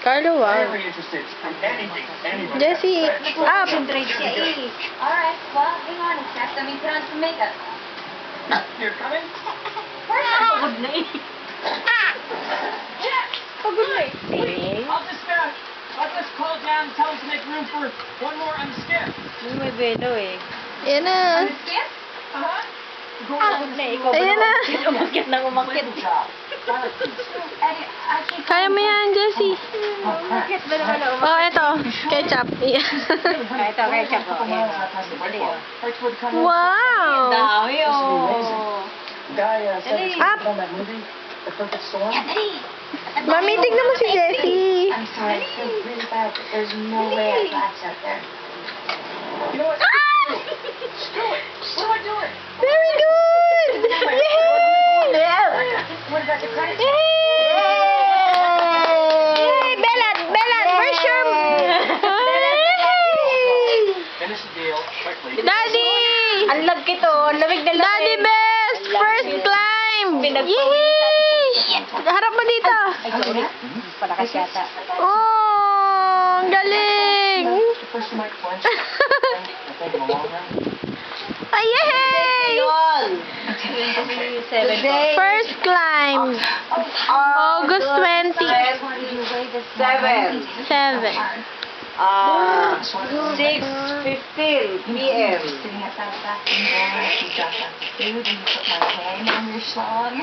Carlo, wow. Very interested in anything. Jessie, up! Concentrate siya eh. Alright, well, hang on a sec. Let me put on some makeup. You're coming? Pagod na eh. Pagod na eh. I'll just call down and tell him to make room for one more on the skip. May belo eh. Ayan na. Skip? Pagod na eh. Ayan na. Umakyat na umakyat. Kaya mo yan, Jessie. Umakyat ba naman ako? Oh, eto. Ketchup. Yeah. Ito, ketchup ko. Ayan. Dali oh. Wow! Dami oh. Guy said it's Up. on that movie, The Perfect Storm. Dali. Mami, tignan mo si Jessie. I'm sorry, I feel really bad, but there's no way I latched up there. You know what? Screw it. What am I doing? Very good! Yay! What about the credit? Yay! Bellad! Bellad! Where's your... Yay! Finish the deal quickly. Daddy! Ang lagkit oh. Lamig na lamig. Daddy best! First climb! Yay! Harap mo dito! Ay, sorry. Palakas yata. Oh! Ang galing! The first night lunch. I think in the long run. Ay, yay! First climb. August 20. 7. 6:15 p.m. Sitting outside the bathroom door, she dropped out the food and put my hand on your song.